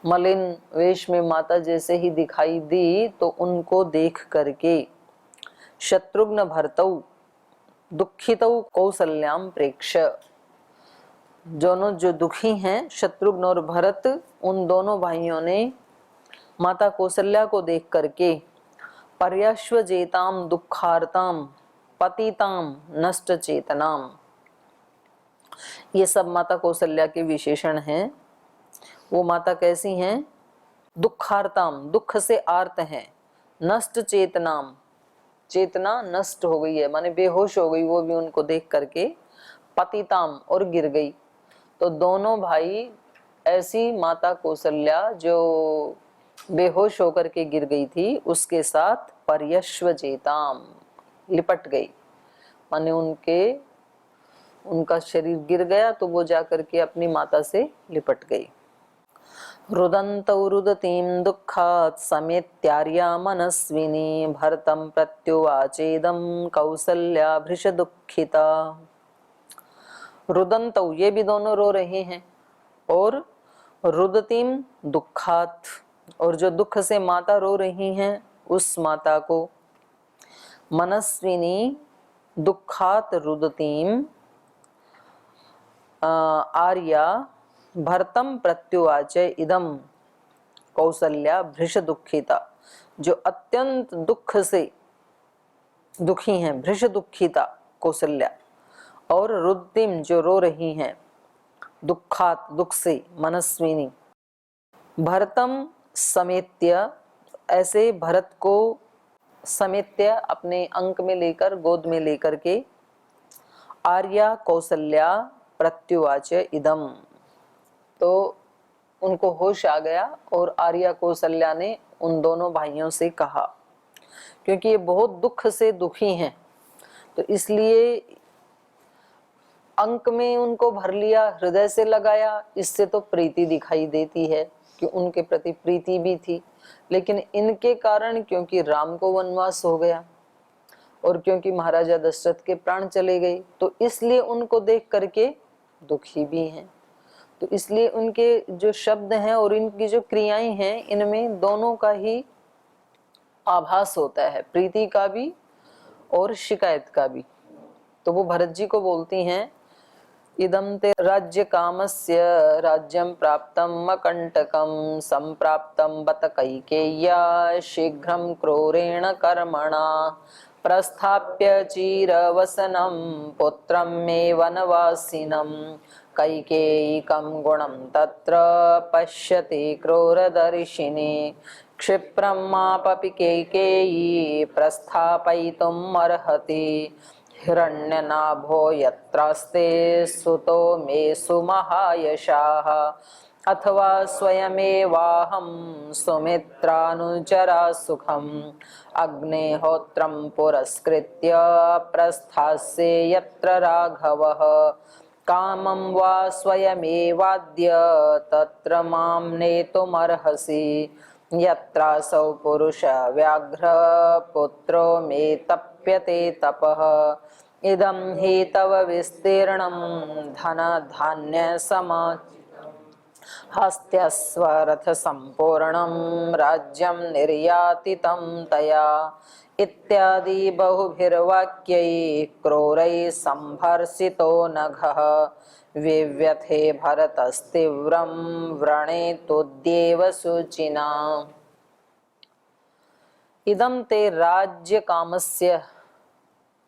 मलिन वेश में माता जैसे ही दिखाई दी तो उनको देख करके शत्रुघ्न भरतौ दुखितौ कौसल्याम प्रेक्ष, दोनों जो दुखी हैं शत्रुघ्न और भरत, उन दोनों भाइयों ने माता कौशल्या को देख करके पर्यश्वजेताम दुखार्ताम पतिताम नष्ट चेतनाम, ये सब माता कौशल्या के विशेषण हैं। वो माता कैसी हैं? दुखार्ताम, दुख से आर्त हैं, नष्ट चेतनाम, चेतना नष्ट हो गई है माने बेहोश हो गई वो भी उनको देख करके, पतिताम और गिर गई। तो दोनों भाई ऐसी माता कौशल्या जो बेहोश होकर के गिर गई थी उसके साथ पर्यश्वजेताम लिपट गई, माने उनका शरीर गिर गया तो वो जाकर के अपनी माता से लिपट गई। रुदन्तौ रुदतीं दुःखात् समेत्यार्या मनस्विनी भरतं प्रत्युवाचेदं कौसल्या भृश दुःखिता। रुदन्तौ, ये भी दोनों रो रहे हैं, और रुदतीं दुःखात्, और जो दुख से माता रो रही हैं उस माता को, मनस्विनी दुःखात् रुदतीं आर्या भरतम प्रत्युवाच इदम कौसल्या भृश दुखिता, जो अत्यंत दुख से दुखी हैं, भृश दुखिता कौशल्या, और रुद्धिम जो रो रही हैं दुखात दुख से, मनस्विनी, भरतम समेत्य, ऐसे भरत को समेत्य अपने अंक में लेकर, गोद में लेकर के, आर्या कौशल्या प्रत्युवाच इदम, तो उनको होश आ गया और आर्या कौशल्या ने उन दोनों भाइयों से कहा, क्योंकि ये बहुत दुख से दुखी हैं तो इसलिए अंक में उनको भर लिया, हृदय से लगाया, इससे तो प्रीति दिखाई देती है कि उनके प्रति प्रीति भी थी, लेकिन इनके कारण क्योंकि राम को वनवास हो गया और क्योंकि महाराजा दशरथ के प्राण चले गए तो इसलिए उनको देख करके दुखी भी हैं। तो इसलिए उनके जो शब्द हैं और इनकी जो क्रियाएं हैं इनमें दोनों का ही आभास होता है, प्रीति का भी और शिकायत का भी। तो वो भरत जी को बोलती हैं, इदं ते राज्य कामस्य राज्यं प्राप्तं अकंटकं संप्राप्तं बत कैकेय्या शीघ्रं क्रूरेण कर्मणा प्रस्थाप्य चीरवसनं पुत्रं मे वनवासिनं कैकेयिकं गुणं तत्र पश्यति क्रूरदर्शिनी क्षिप्रं मापपि कैकेयी प्रस्थापयितुम् अर्हति हिरण्यनाभो यत्रास्ते सुतो मे सुमहायशाः अथवा स्वयमेवाहं सुमित्रानुचरा सुखम् अग्निहोत्रं पुरस्कृत्य प्रस्थास्ये यत्र राघवः कामं वा स्वयमेवाद्य तत्र मां नेतुमर्हसि यत्रासौ पुरुष व्याघ्र पुत्रो मे तप्यते तपः इदं हि तव विस्तीर्णं धन धान्य समा हस्त्यस्वरथ संपूर्णं राज्यं निर्यातितं तया इत्यादि बहुभिर्वाक्यैः क्रूरैः संभर्षितो नघः विव्यथे भरतस्तीव्रं व्रणेतोद्येव शुचिना। इदं ते राज्य कामस्य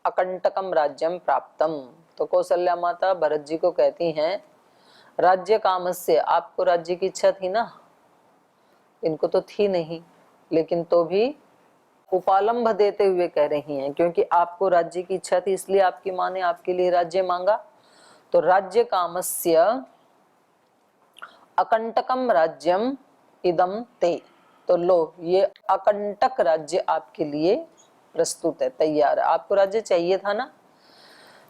अकंटकम राज्यम प्राप्तम। तो कौशल्या माता भरत जी को कहती हैं, राज्य कामस्य, आपको राज्य की इच्छा थी ना, इनको तो थी नहीं, लेकिन तो भी उपालंभ देते हुए कह रही हैं, क्योंकि आपको राज्य की इच्छा थी इसलिए आपकी माँ ने आपके लिए राज्य मांगा। तो राज्य कामस्य अकंटकम राज्यम इदम ते, तो लो ये अकंटक राज्य आपके लिए प्रस्तुत है, तैयार है। आपको राज्य चाहिए था ना,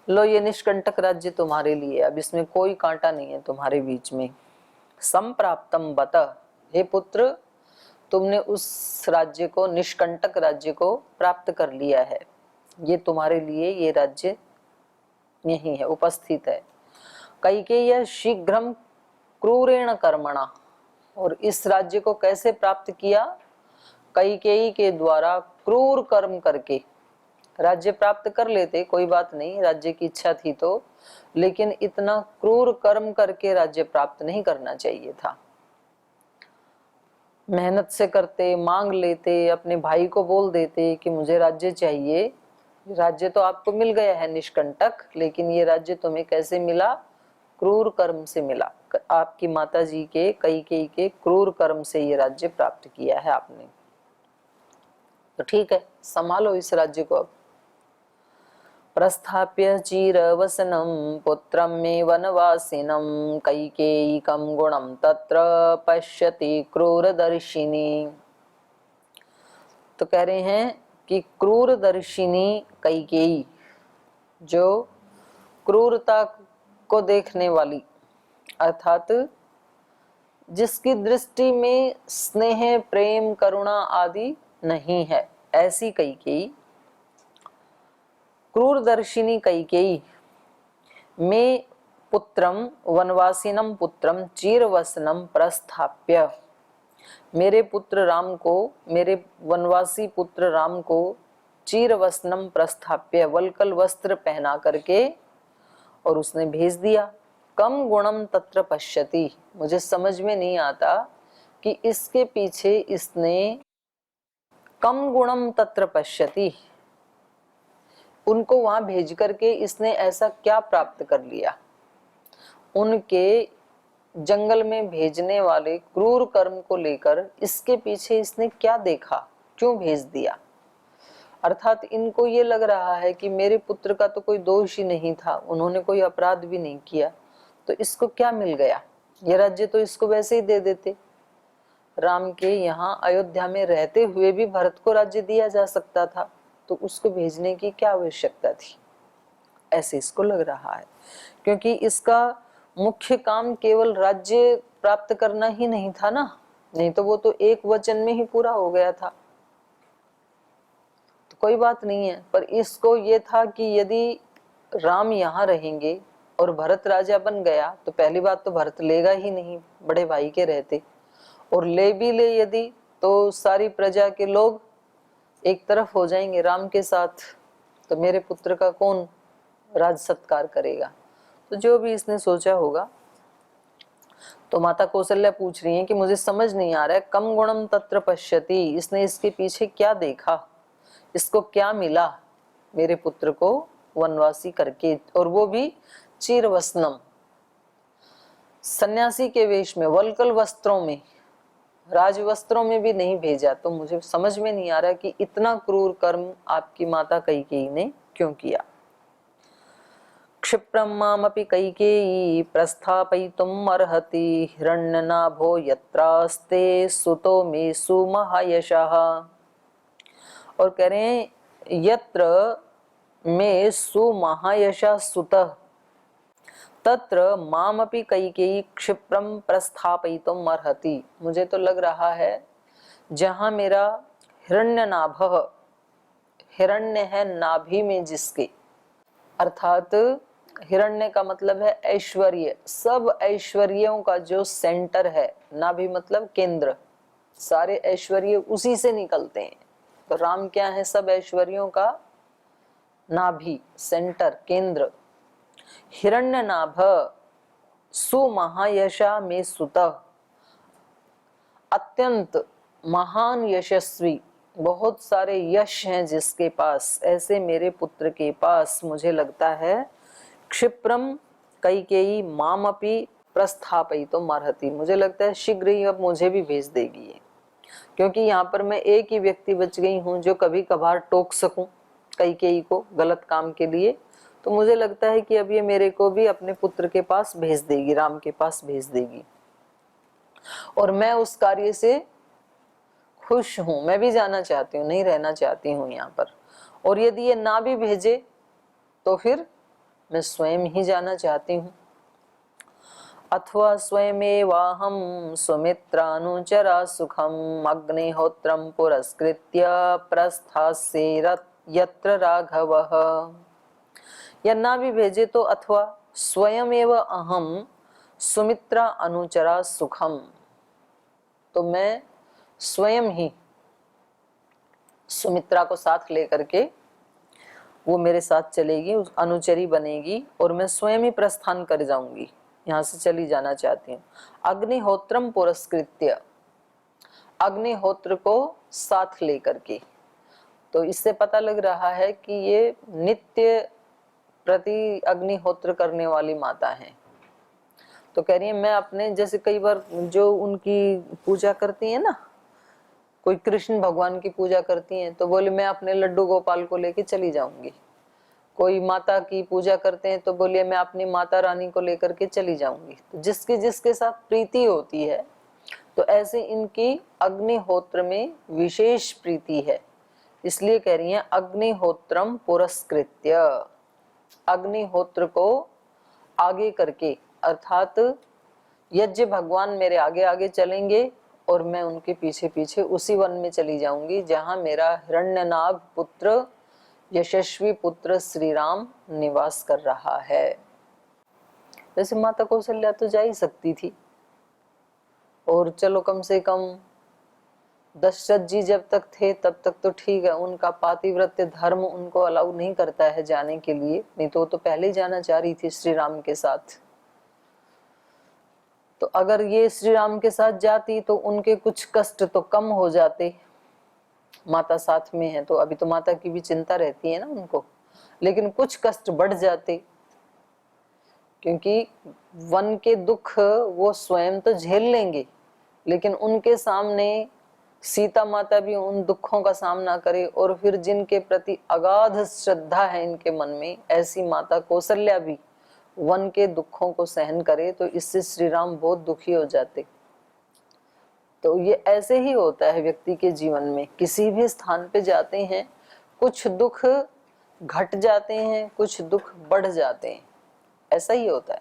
लो ये निष्कंटक राज्य तुम्हारे लिए, अब इसमें कोई कांटा नहीं है तुम्हारे बीच में। संप्राप्तम बत, हे पुत्र तुमने उस राज्य को, निष्कंटक राज्य को प्राप्त कर लिया है, ये तुम्हारे लिए ये राज्य यही है, उपस्थित है। कैकेय्या शीघ्रम क्रूरेण कर्मणा, और इस राज्य को कैसे प्राप्त किया? कैकेयी के द्वारा क्रूर कर्म करके। राज्य प्राप्त कर लेते, कोई बात नहीं, राज्य की इच्छा थी तो, लेकिन इतना क्रूर कर्म करके राज्य प्राप्त नहीं करना चाहिए था। मेहनत से करते, मांग लेते, अपने भाई को बोल देते कि मुझे राज्य चाहिए। राज्य तो आपको मिल गया है निष्कंटक, लेकिन ये राज्य तुम्हें कैसे मिला? क्रूर कर्म से मिला। आपकी माता जी के, कैकेयी के क्रूर कर्म से ये राज्य प्राप्त किया है आपने। तो ठीक है, संभालो इस राज्य को। अब प्रस्थाप्य चिरवसनं पुत्रं मे वनवासिनं कैकेयीकं गुणं तत्र पश्यति क्रूरदर्शिनी। तो कह रहे हैं कि क्रूरदर्शिनी कैकेयी, जो क्रूरता को देखने वाली, अर्थात जिसकी दृष्टि में स्नेह, प्रेम, करुणा आदि नहीं है, ऐसी कैकेयी, क्रूरदर्शिनी कैकेयी में पुत्रम वनवासिनम पुत्रम चिरवसनम प्रस्थाप्य, मेरे पुत्र राम को, मेरे वनवासी पुत्र राम को चिरवसनम प्रस्थाप्य, वल्कल वस्त्र पहना करके और उसने भेज दिया। कम गुणम तत्र पश्यति, मुझे समझ में नहीं आता कि इसके पीछे इसने कम गुणम तत्र पश्यति, उनको वहां भेज करके इसने ऐसा क्या प्राप्त कर लिया? उनके जंगल में भेजने वाले क्रूर कर्म को लेकर इसके पीछे इसने क्या देखा, क्यों भेज दिया? अर्थात इनको ये लग रहा है कि मेरे पुत्र का तो कोई दोष ही नहीं था, उन्होंने कोई अपराध भी नहीं किया, तो इसको क्या मिल गया? ये राज्य तो इसको वैसे ही दे देते। राम के यहाँ अयोध्या में रहते हुए भी भरत को राज्य दिया जा सकता था, तो उसको भेजने की क्या आवश्यकता थी? ऐसे इसको लग रहा है, क्योंकि इसका मुख्य काम केवल राज्य प्राप्त करना ही नहीं था ना, नहीं तो वो तो एक वचन में ही पूरा हो गया था। तो कोई बात नहीं है, पर इसको ये था कि यदि राम यहाँ रहेंगे और भरत राजा बन गया तो पहली बात तो भरत लेगा ही नहीं, बड़े भाई के रहते, और ले भी ले यदि, तो सारी प्रजा के लोग एक तरफ हो जाएंगे राम के साथ, तो मेरे पुत्र का कौन राज सत्कार करेगा? तो जो भी इसने सोचा होगा। तो माता कौशल्या पूछ रही हैं कि मुझे समझ नहीं आ रहा है, कम गुणम तत्र पश्यति, इसने इसके पीछे क्या देखा, इसको क्या मिला मेरे पुत्र को वनवासी करके, और वो भी चिरवसनम, सन्यासी के वेश में, वल्कल वस्त्रों में, राज वस्त्रों में भी नहीं भेजा। तो मुझे समझ में नहीं आ रहा कि इतना क्रूर कर्म आपकी माता कैकेयी ने क्यों किया। क्षिप्रम मामपि कैकेयी प्रस्थापयितुम अर्हति हिरण्यनाभो यत्रास्ते सुतो मे सुमहायशः। और कह रहे हैं यत्र मे सुमहायशः सुतः तत्र मामपि कैकेयी क्षिप्रम प्रस्थापयितुम अर्हति। मुझे तो लग रहा है जहां मेरा हिरण्यनाभ, हिरण्य है नाभि में जिसके, अर्थात हिरण्य का मतलब है ऐश्वर्य, सब ऐश्वर्यों का जो सेंटर है, नाभि मतलब केंद्र, सारे ऐश्वर्य उसी से निकलते हैं। तो राम क्या है? सब ऐश्वर्यों का नाभि, सेंटर, केंद्र। हिरण्यनाभ सुमहायशा में सुतः, अत्यंत महान यशस्वी, बहुत सारे यश हैं जिसके पास, ऐसे मेरे पुत्र के पास मुझे लगता है क्षिप्रम कैकेयी मामपि प्रस्थापयितुम अर्हति, मुझे लगता है शीघ्र ही अब मुझे भी भेज देगी ये, क्योंकि यहाँ पर मैं एक ही व्यक्ति बच गई हूँ जो कभी कभार टोक सकूं कैकेयी को गलत काम के लिए। तो मुझे लगता है कि अब ये मेरे को भी अपने पुत्र के पास भेज देगी, राम के पास भेज देगी, और मैं उस कार्य से खुश हूं, मैं भी जाना चाहती हूँ, नहीं रहना चाहती हूँ यहाँ पर। और यदि ये ना भी भेजे तो फिर मैं स्वयं ही जाना चाहती हूँ। अथवा स्वयमेवाहं सुमित्रानुचरा सुखम अग्निहोत्रम पुरस्कृत्य प्रस्थास्ये यत्र राघवः। या ना भी भेजे तो अथवा स्वयमेव अहम सुमित्रा अनुचरा सुखम, तो मैं स्वयं ही सुमित्रा को साथ लेकर के, वो मेरे साथ चलेगी, उस अनुचरी बनेगी और मैं स्वयं ही प्रस्थान कर जाऊंगी, यहाँ से चली जाना चाहती हूँ। अग्निहोत्रम पुरस्कृत्य, अग्निहोत्र को साथ लेकर के। तो इससे पता लग रहा है कि ये नित्य प्रति अग्निहोत्र करने वाली माता है। तो कह रही है मैं अपने, जैसे कई बार जो उनकी पूजा करती है ना, कोई कृष्ण भगवान की पूजा करती हैं तो बोले मैं अपने लड्डू गोपाल को लेके चली जाऊंगी। कोई माता की पूजा करते हैं तो बोलिए मैं अपनी माता रानी को लेकर के चली जाऊंगी। तो जिसकी जिसके साथ प्रीति होती है, तो ऐसे इनकी अग्निहोत्र में विशेष प्रीति है, इसलिए कह रही हैं अग्निहोत्रम पुरस्कृत्य, अग्निहोत्र को आगे करके, अर्थात यज्ञ भगवान मेरे आगे आगे चलेंगे और मैं उनके पीछे पीछे उसी वन में चली जाऊंगी जहां मेरा हिरण्यनाभ पुत्र, यशस्वी पुत्र श्री राम निवास कर रहा है। वैसे माता कौशल्या तो जा ही सकती थी, और चलो कम से कम दशरथ जी जब तक थे तब तक तो ठीक है, उनका पातिव्रत्य धर्म उनको अलाउ नहीं करता है जाने के लिए, नहीं तो वो तो पहले ही जाना चाह रही थी श्री राम के साथ। तो अगर ये श्री राम के साथ जाती तो उनके कुछ कष्ट तो कम हो जाते, माता साथ में है तो अभी तो माता की भी चिंता रहती है ना उनको, लेकिन कुछ कष्ट बढ़ जाते, क्योंकि वन के दुख वो स्वयं तो झेल लेंगे, लेकिन उनके सामने सीता माता भी उन दुखों का सामना करे, और फिर जिनके प्रति अगाध श्रद्धा है इनके मन में, ऐसी माता कौशल्या भी वन के दुखों को सहन करे, तो इससे श्री राम बहुत दुखी हो जाते। तो ये ऐसे ही होता है व्यक्ति के जीवन में, किसी भी स्थान पे जाते हैं कुछ दुख घट जाते हैं, कुछ दुख बढ़ जाते हैं, ऐसा ही होता है।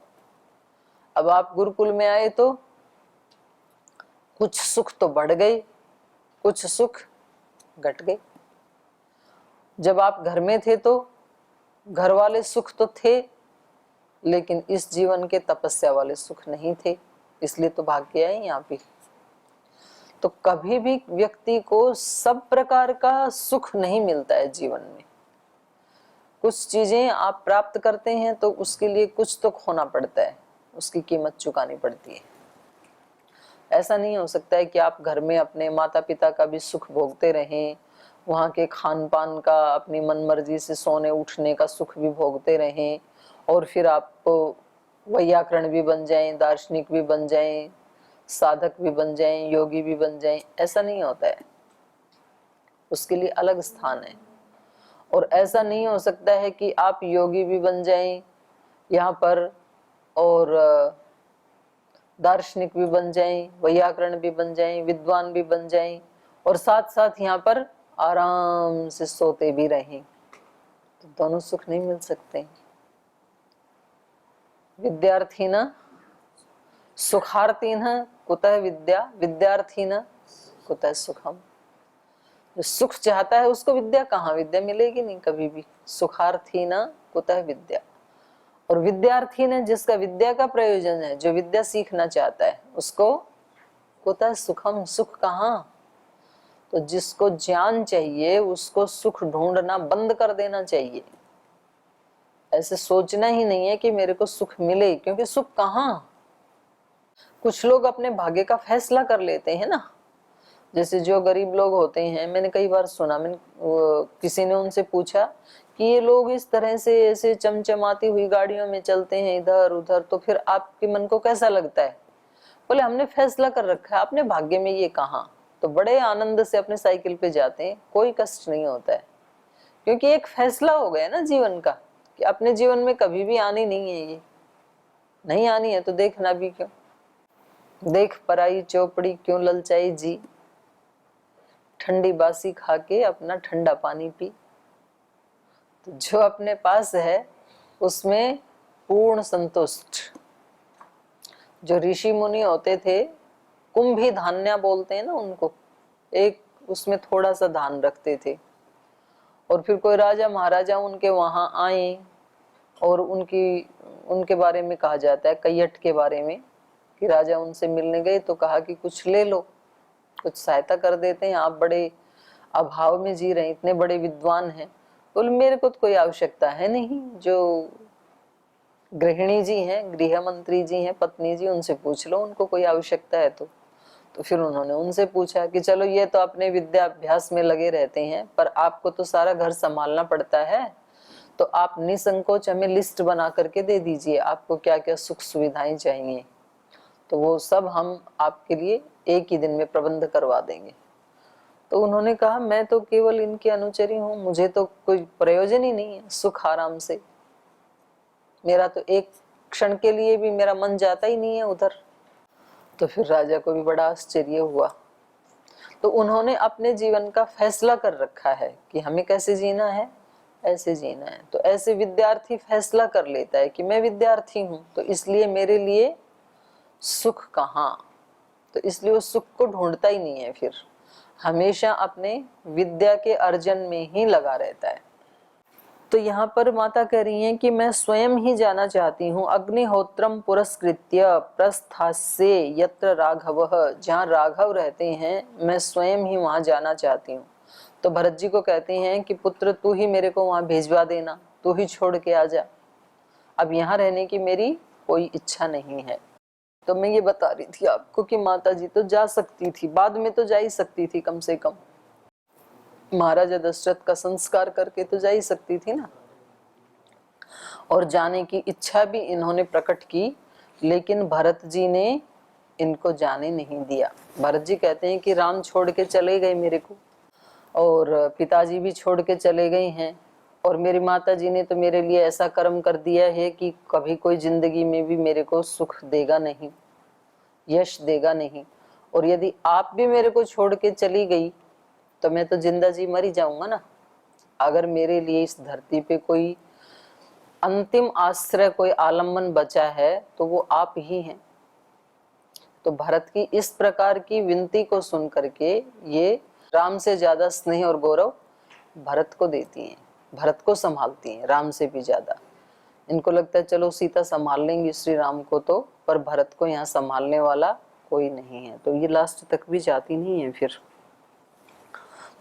अब आप गुरुकुल में आए तो कुछ सुख तो बढ़ गए, कुछ सुख घट गए। जब आप घर में थे तो घर वाले सुख तो थे, लेकिन इस जीवन के तपस्या वाले सुख नहीं थे, इसलिए तो भाग के आए यहाँ पे। तो कभी भी व्यक्ति को सब प्रकार का सुख नहीं मिलता है जीवन में। कुछ चीजें आप प्राप्त करते हैं तो उसके लिए कुछ तो खोना पड़ता है, उसकी कीमत चुकानी पड़ती है। ऐसा नहीं हो सकता है कि आप घर में अपने माता पिता का भी सुख भोगते रहें, वहाँ के खान पान का, अपनी मनमर्जी से सोने उठने का सुख भी भोगते रहें, और फिर आप वैयाकरण भी बन जाएं, दार्शनिक भी बन जाएं, साधक भी बन जाएं, योगी भी बन जाएं। ऐसा नहीं होता है, उसके लिए अलग स्थान है। और ऐसा नहीं हो सकता है कि आप योगी भी बन जाएं यहाँ पर, और दार्शनिक भी बन जाएं, वैयाकरण भी बन जाएं, विद्वान भी बन जाएं, और साथ साथ यहाँ पर आराम से सोते भी रहें, तो दोनों सुख नहीं मिल सकते। विद्यार्थी न सुखार्थी न कुतः विद्या, विद्यार्थी न कुतः सुखम। जो सुख चाहता है उसको विद्या कहाँ, विद्या मिलेगी नहीं कभी भी। सुखार्थी न कुतः विद्या, और विद्यार्थी ने जिसका विद्या का प्रयोजन है, जो विद्या सीखना चाहता है, उसको कुतः सुखम, सुख कहाँ। तो जिसको ज्ञान चाहिए उसको सुख ढूंढना बंद कर देना चाहिए। ऐसे सोचना ही नहीं है कि मेरे को सुख मिले, क्योंकि सुख कहाँ। कुछ लोग अपने भाग्य का फैसला कर लेते हैं ना, जैसे जो गरीब लोग होते हैं, मैंने कई बार सुना, किसी ने उनसे पूछा कि ये लोग इस तरह से ऐसे चमचमाती हुई गाड़ियों में चलते हैं इधर उधर, तो फिर आपके मन को कैसा लगता है? बोले हमने फैसला कर रखा है, अपने भाग्य में ये कहाँ। तो बड़े आनंद से अपने साइकिल पे जाते हैं, कोई कष्ट नहीं होता है, क्योंकि एक फैसला हो गया ना जीवन का कि अपने जीवन में कभी भी आनी नहीं है, ये नहीं आनी है तो देखना भी क्यों। देख पराई चौपड़ी क्यों ललचाई जी, ठंडी बासी खा के अपना ठंडा पानी पी। तो जो अपने पास है उसमें पूर्ण संतुष्ट। जो ऋषि मुनि होते थे, कुंभी धान्या बोलते हैं ना उनको, एक उसमें थोड़ा सा धान रखते थे, और फिर कोई राजा महाराजा उनके वहां आए, और उनके बारे में कहा जाता है, कैयट के बारे में, कि राजा उनसे मिलने गए तो कहा कि कुछ ले लो, कुछ सहायता कर देते हैं, आप बड़े अभाव में जी रहे हैं, इतने बड़े विद्वान हैं। बोले मेरे को तो कोई आवश्यकता है नहीं, जो गृहिणी जी हैं, गृह मंत्री जी हैं, पत्नी जी, उनसे पूछ लो, उनको कोई आवश्यकता है तो फिर उन्होंने उनसे पूछा कि चलो ये तो अपने विद्या अभ्यास में लगे रहते हैं, पर आपको तो सारा घर संभालना पड़ता है, तो आप निसंकोच हमें लिस्ट बना करके दे दीजिए, आपको क्या क्या सुख सुविधाएं चाहिए, तो वो सब हम आपके लिए एक ही दिन में प्रबंध करवा देंगे। तो उन्होंने कहा मैं तो केवल इनकी अनुचरी हूँ, मुझे तो कोई प्रयोजन ही नहीं है सुख आराम से, मेरा तो एक क्षण के लिए भी मेरा मन जाता ही नहीं है उधर। तो फिर राजा को भी बड़ा आश्चर्य हुआ। तो उन्होंने अपने जीवन का फैसला कर रखा है कि हमें कैसे जीना है, ऐसे जीना है। तो ऐसे विद्यार्थी फैसला कर लेता है कि मैं विद्यार्थी हूं, तो इसलिए मेरे लिए सुख कहाँ, तो इसलिए वो सुख को ढूंढता ही नहीं है, फिर हमेशा अपने विद्या के अर्जन में ही लगा रहता है। तो यहाँ पर माता कह रही हैं कि मैं स्वयं ही जाना चाहती हूँ, अग्निहोत्रम पुरस्कृत्य प्रस्थास्ये यत्र राघवः, जहाँ राघव रहते हैं मैं स्वयं ही वहां जाना चाहती हूँ। तो भरत जी को कहते हैं कि पुत्र तू ही मेरे को वहां भेजवा देना, तू ही छोड़ के आ जा, अब यहाँ रहने की मेरी कोई इच्छा नहीं है। तो मैं ये बता रही थी आपको कि माता जी तो जा सकती थी, बाद में तो जा ही सकती थी, कम से कम महाराजा दशरथ का संस्कार करके तो जा ही सकती थी ना, और जाने की इच्छा भी इन्होंने प्रकट की, लेकिन भरत जी ने इनको जाने नहीं दिया। भरत जी कहते हैं कि राम छोड़ के चले गए मेरे को, और पिताजी भी छोड़ के चले गए हैं, और मेरी माता जी ने तो मेरे लिए ऐसा कर्म कर दिया है कि कभी कोई जिंदगी में भी मेरे को सुख देगा नहीं, यश देगा नहीं, और यदि आप भी मेरे को छोड़ के चली गई तो मैं तो जिंदा जी मर ही जाऊंगा ना। अगर मेरे लिए इस धरती पे कोई अंतिम आश्रय, कोई आलम्बन बचा है तो वो आप ही हैं। तो भरत की इस प्रकार की विनती को सुन करके ये राम से ज्यादा स्नेह और गौरव भरत को देती हैं, भरत को संभालती हैं राम से भी ज्यादा। इनको लगता है चलो सीता संभाल लेंगी श्री राम को, तो पर भरत को यहाँ संभालने वाला कोई नहीं है, तो ये लास्ट तक भी जाती नहीं है फिर।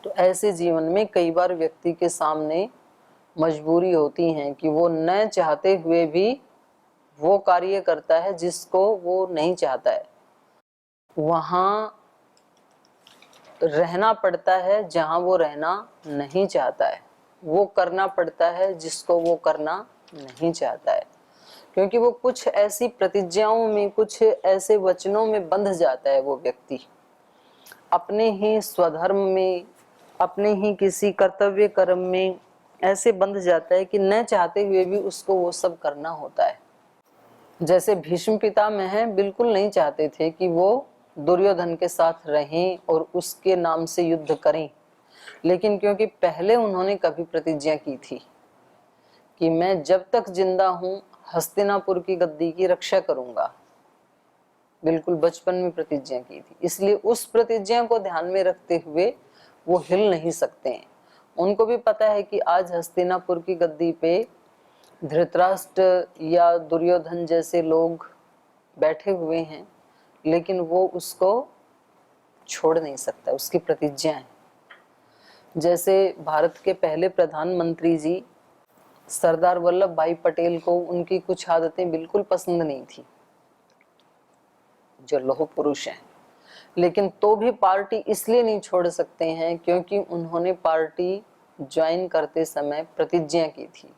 तो ऐसे जीवन में कई बार व्यक्ति के सामने मजबूरी होती है कि वो न चाहते हुए भी वो कार्य करता है जिसको वो नहीं चाहता है, वहां रहना पड़ता है जहां वो रहना नहीं चाहता है, वो करना पड़ता है जिसको वो करना नहीं चाहता है, क्योंकि वो कुछ ऐसी प्रतिज्ञाओं में, कुछ ऐसे वचनों में बंध जाता है वो व्यक्ति, अपने ही स्वधर्म में, अपने ही किसी कर्तव्य कर्म में ऐसे बंध जाता है कि न चाहते हुए भी उसको वो सब करना होता है। जैसे भीष्म पितामह हैं, बिल्कुल नहीं चाहते थे कि वो दुर्योधन के साथ रहें और उसके नाम से युद्ध करें, लेकिन क्योंकि पहले उन्होंने कभी प्रतिज्ञा की थी कि मैं जब तक जिंदा हूं हस्तिनापुर की गद्दी की रक्षा करूंगा, बिल्कुल बचपन में प्रतिज्ञा की थी, इसलिए उस प्रतिज्ञा को ध्यान में रखते हुए वो हिल नहीं सकते हैं। उनको भी पता है कि आज हस्तिनापुर की गद्दी पे धृतराष्ट्र या दुर्योधन जैसे लोग बैठे हुए हैं, लेकिन वो उसको छोड़ नहीं सकता, उसकी प्रतिज्ञा है। जैसे भारत के पहले प्रधानमंत्री जी सरदार वल्लभ भाई पटेल को उनकी कुछ आदतें बिल्कुल पसंद नहीं थी, जो लौह पुरुष हैं, लेकिन तो भी पार्टी इसलिए नहीं छोड़ सकते हैं क्योंकि उन्होंने पार्टी ज्वाइन करते समय प्रतिज्ञा की थी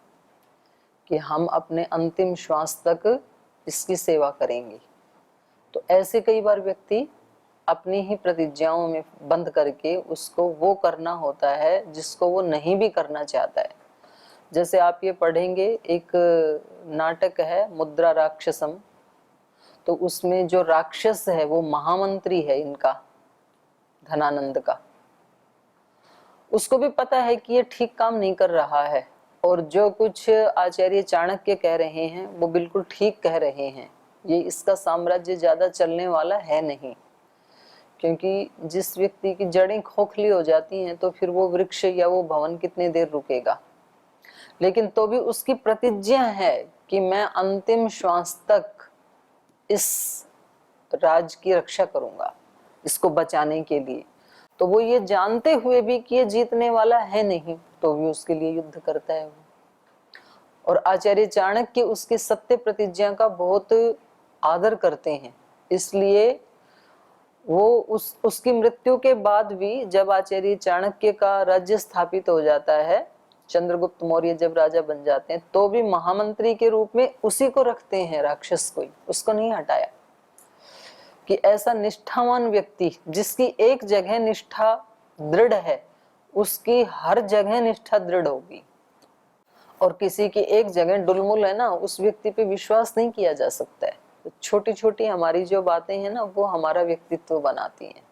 कि हम अपने अंतिम श्वास तक इसकी सेवा करेंगे। तो ऐसे कई बार व्यक्ति अपनी ही प्रतिज्ञाओं में बंद करके उसको वो करना होता है जिसको वो नहीं भी करना चाहता है। जैसे आप ये पढ़ेंगे, एक नाटक है मुद्रा राक्षसम, तो उसमें जो राक्षस है वो महामंत्री है इनका, धनानंद का। उसको भी पता है कि ये ठीक काम नहीं कर रहा है, और जो कुछ आचार्य चाणक्य कह रहे हैं वो बिल्कुल ठीक कह रहे हैं, ये इसका साम्राज्य ज्यादा चलने वाला है नहीं, क्योंकि जिस व्यक्ति की जड़ें खोखली हो जाती हैं तो फिर वो वृक्ष या वो भवन कितने देर रुकेगा। लेकिन तो भी उसकी प्रतिज्ञा है कि मैं अंतिम श्वास तक इस राज की रक्षा करूंगा, इसको बचाने के लिए। तो वो ये जानते हुए भी कि ये जीतने वाला है नहीं, तो भी उसके लिए युद्ध करता है वो। और आचार्य चाणक्य उसकी सत्य प्रतिज्ञा का बहुत आदर करते हैं, इसलिए वो उसकी मृत्यु के बाद भी जब आचार्य चाणक्य का राज्य स्थापित हो जाता है, चंद्रगुप्त मौर्य जब राजा बन जाते हैं, तो भी महामंत्री के रूप में उसी को रखते हैं, राक्षस को ही, उसको नहीं हटाया। कि ऐसा निष्ठावान व्यक्ति जिसकी एक जगह निष्ठा दृढ़ है, उसकी हर जगह निष्ठा दृढ़ होगी। और किसी की एक जगह डुलमुल है ना, उस व्यक्ति पे विश्वास नहीं किया जा सकता है। तो छोटी छोटी हमारी जो बातें हैं ना, वो हमारा व्यक्तित्व बनाती हैं।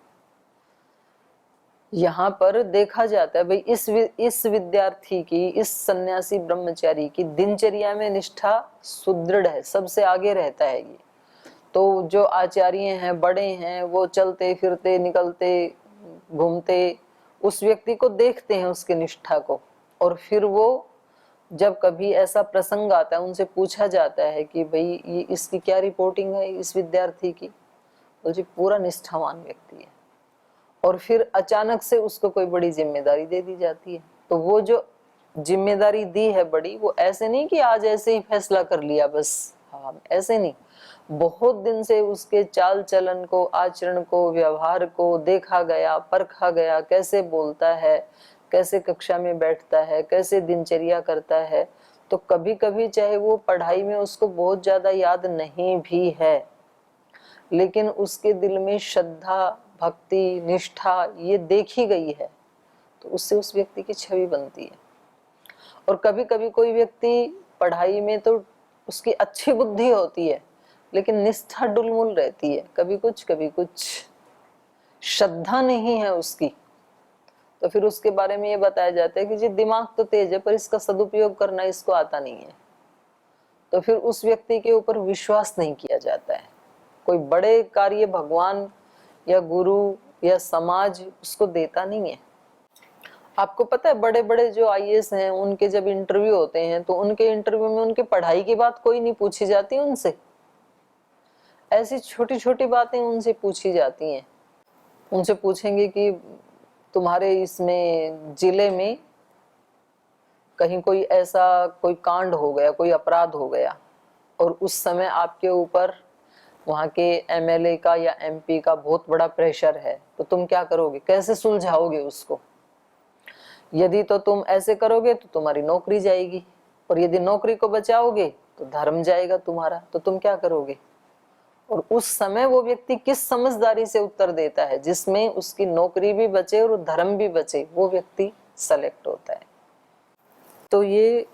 यहाँ पर देखा जाता है भाई इस विद्यार्थी की, इस सन्यासी ब्रह्मचारी की दिनचर्या में निष्ठा सुदृढ़ है, सबसे आगे रहता है ये। तो जो आचार्य हैं, बड़े हैं, वो चलते फिरते निकलते घूमते उस व्यक्ति को देखते हैं, उसकी निष्ठा को। और फिर वो जब कभी ऐसा प्रसंग आता है, उनसे पूछा जाता है कि भाई ये इसकी क्या रिपोर्टिंग है इस विद्यार्थी की, तो जी पूरा निष्ठावान व्यक्ति है। और फिर अचानक से उसको कोई बड़ी जिम्मेदारी दे दी जाती है, तो वो जो जिम्मेदारी दी है बड़ी, वो ऐसे नहीं कि आज ऐसे ही फैसला कर लिया बस, हाँ ऐसे नहीं, बहुत दिन से उसके चाल चलन को, आचरण को, व्यवहार को देखा गया, परखा गया, कैसे बोलता है, कैसे कक्षा में बैठता है, कैसे दिनचर्या करता है। तो कभी कभी चाहे वो पढ़ाई में उसको बहुत ज्यादा याद नहीं भी है, लेकिन उसके दिल में श्रद्धा, भक्ति, निष्ठा ये देखी गई है, तो उससे उस व्यक्ति की छवि बनती है। और कभी कभी कोई व्यक्ति पढ़ाई में तो उसकी अच्छी बुद्धि होती है, लेकिन निष्ठा डुलमुल रहती है, कभी कुछ श्रद्धा नहीं है उसकी, तो फिर उसके बारे में ये बताया जाता है कि जी दिमाग तो तेज है, पर इसका सदुपयोग करना इसको आता नहीं है। तो फिर उस व्यक्ति के ऊपर विश्वास नहीं किया जाता है। कोई बड़े कार्य भगवान या गुरु या समाज उसको देता नहीं है। आपको पता है बड़े बड़े जो आईएएस हैं, उनके जब इंटरव्यू होते हैं, तो उनके इंटरव्यू में उनके पढ़ाई की बात कोई नहीं पूछी जाती उनसे, ऐसी छोटी छोटी बातें उनसे पूछी जाती हैं। उनसे पूछेंगे कि तुम्हारे इसमें जिले में कहीं कोई ऐसा कोई कांड हो गया, कोई अपराध हो गया, और उस समय आपके ऊपर वहां के एमएलए का या एमपी का बहुत बड़ा प्रेशर है, तो तुम क्या करोगे, कैसे सुलझाओगे उसको? यदि तो तुम ऐसे करोगे तो तुम्हारी नौकरी जाएगी, और यदि नौकरी को बचाओगे तो धर्म जाएगा तुम्हारा, तो तुम क्या करोगे? और उस समय वो व्यक्ति किस समझदारी से उत्तर देता है जिसमें उसकी नौकरी भी बचे और धर्म भी बचे, वो व्यक्ति सेलेक्ट होता है। तो ये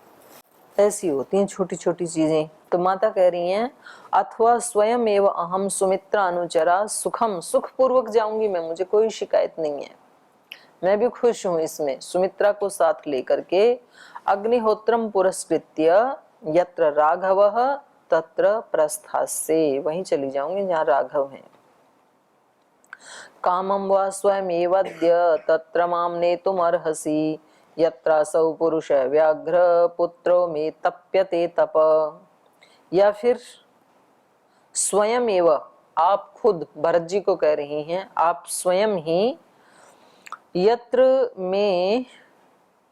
ऐसी होती हैं छोटी छोटी चीजें। तो माता कह रही हैं, अथवा स्वयं एवं अहम सुमित्रा अनुचरा सुखम, सुख पूर्वक जाऊंगी मैं, मुझे कोई शिकायत नहीं है, मैं भी खुश हूं इसमें, सुमित्रा को साथ लेकर के। अग्निहोत्रम पुरस्कृत्य यत्र राघवः तत्र प्रस्थास्ये, वहीं चली जाऊंगी जहाँ राघव हैं। कामं वा स्वयमेवद्य तत्र मां नेतुम अर्हसि, यत्रासौ पुरुष व्याघ्र पुत्रो मे तप्यते तप। या फिर स्वयं एव, आप खुद, भरत जी को कह रही हैं, आप स्वयं ही,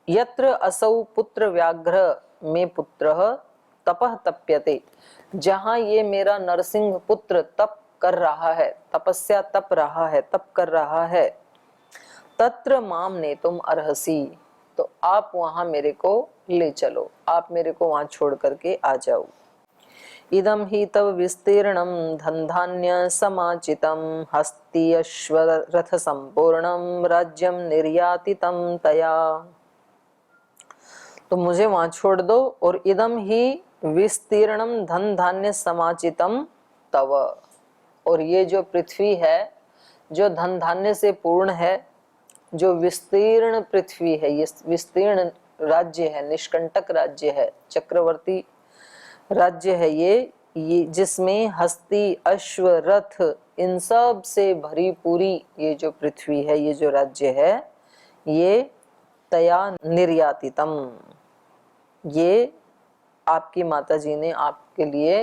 यत्र असौ पुत्र व्याघ्र में पुत्र तपः तप्यते, जहां ये मेरा नरसिंह पुत्र तप कर रहा है, तपस्या तप रहा है, तप कर रहा है, तत्र माम ने तुम अर्हसी, तो आप वहां मेरे को ले चलो, आप मेरे को वहां छोड़ करके आ जाओ। इदम ही तव विस्तीर्णम धनधान्य समाचितम हस्ति अश्वरथ संपूर्णम राज्यम निर्यातितम तया। तो मुझे वहां छोड़ दो, और इदम ही विस्तीर्णम धन धान्य समाचितम तव, और ये जो पृथ्वी है जो धन धान्य से पूर्ण है, जो विस्तीर्ण पृथ्वी है, ये विस्तीर्ण राज्य है, निष्कंटक राज्य है, चक्रवर्ती राज्य है ये जिसमें हस्ती, अश्व, रथ, इन सब से भरी पूरी ये जो पृथ्वी है, ये जो राज्य है, ये तया निर्यातितम, ये आपकी माता जी ने आपके लिए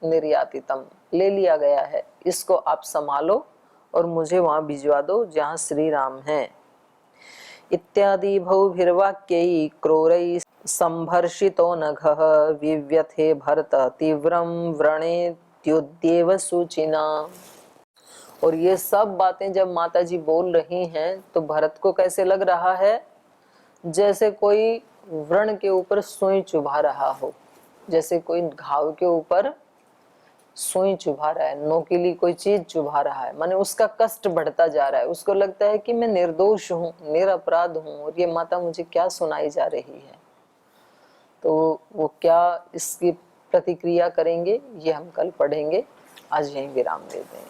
निर्यातितम ले लिया गया है, इसको आप संभालो और मुझे वहां भिजवा दो जहां श्री राम हैं। इत्यादि बहुभिर्वाक्यै क्रूरै संभर्षितो नघः विव्यथे भरत तीव्रम व्रणेत्युद्येव सूचिना। और ये सब बातें जब माता जी बोल रही हैं तो भरत को कैसे लग रहा है, जैसे कोई व्रण के ऊपर सुई चुभा रहा हो, जैसे कोई घाव के ऊपर सुई चुभा रहा है, नोकीली कोई चीज चुभा रहा है, माने उसका कष्ट बढ़ता जा रहा है। उसको लगता है कि मैं निर्दोष हूँ, निरपराध हूँ, और ये माता मुझे क्या सुनाई जा रही है। तो वो क्या इसकी प्रतिक्रिया करेंगे ये हम कल पढ़ेंगे। आज यहीं विराम दे दें।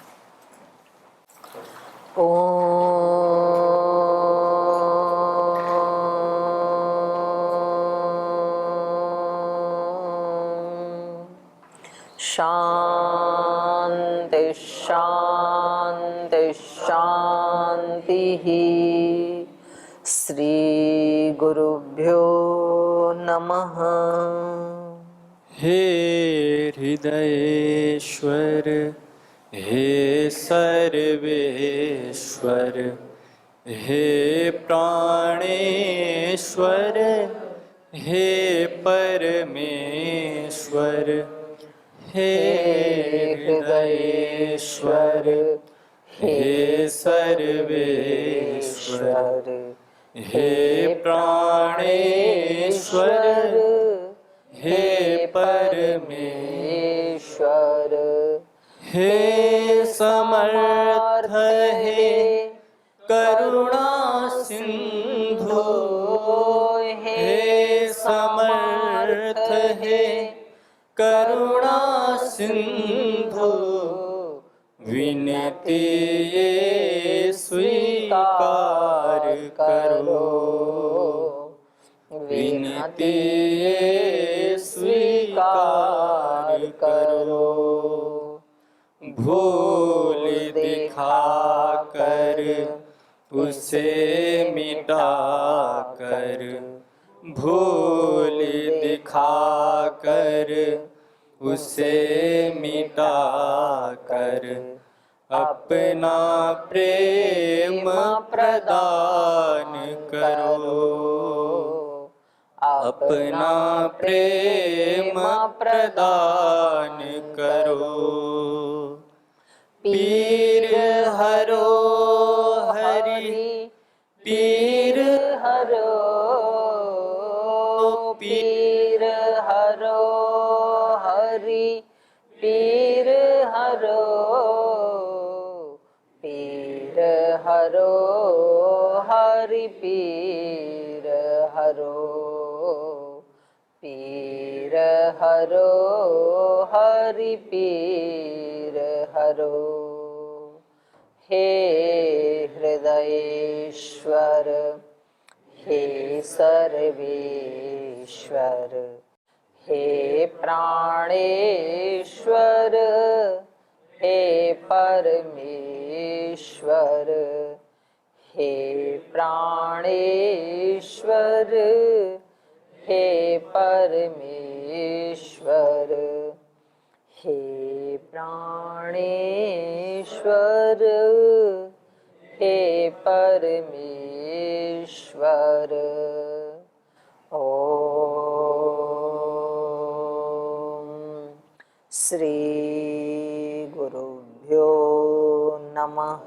शांति शांति शांति। श्री गुरुभ्यो नमः। हे हृदयेश्वर हे सर्वेश्वर हे प्राणेश्वर हे परमेश्वर हे हृदयेश्वर हे सर्वेश्वर हे प्राणेश्वर हे परमेश्वर हे समर्थ हे करुणा सिंधु हे समर्थ हे करुणा सिंधु विनती ये स्वीकार करो विनती ये स्वीकार करो। भूल दिखा कर उसे मिटा कर भूल दिखा कर उसे मिटा कर अपना प्रेम प्रदान करो अपना प्रेम प्रदान करो। पीर हरो हरि पीर हरो पीर हरो हरि पीर हरो पीर हरो हरि पीर हरो पीर हरो हरि पीर हरो। हे हृदयेश्वर हे सर्वेश्वर हे प्राणेश्वर हे परमेश्वर हे प्राणेश्वर हे परमेश्वर हे प्राणेश्वर हे परमेश्वर। ओम श्री गुरुभ्यो नमः।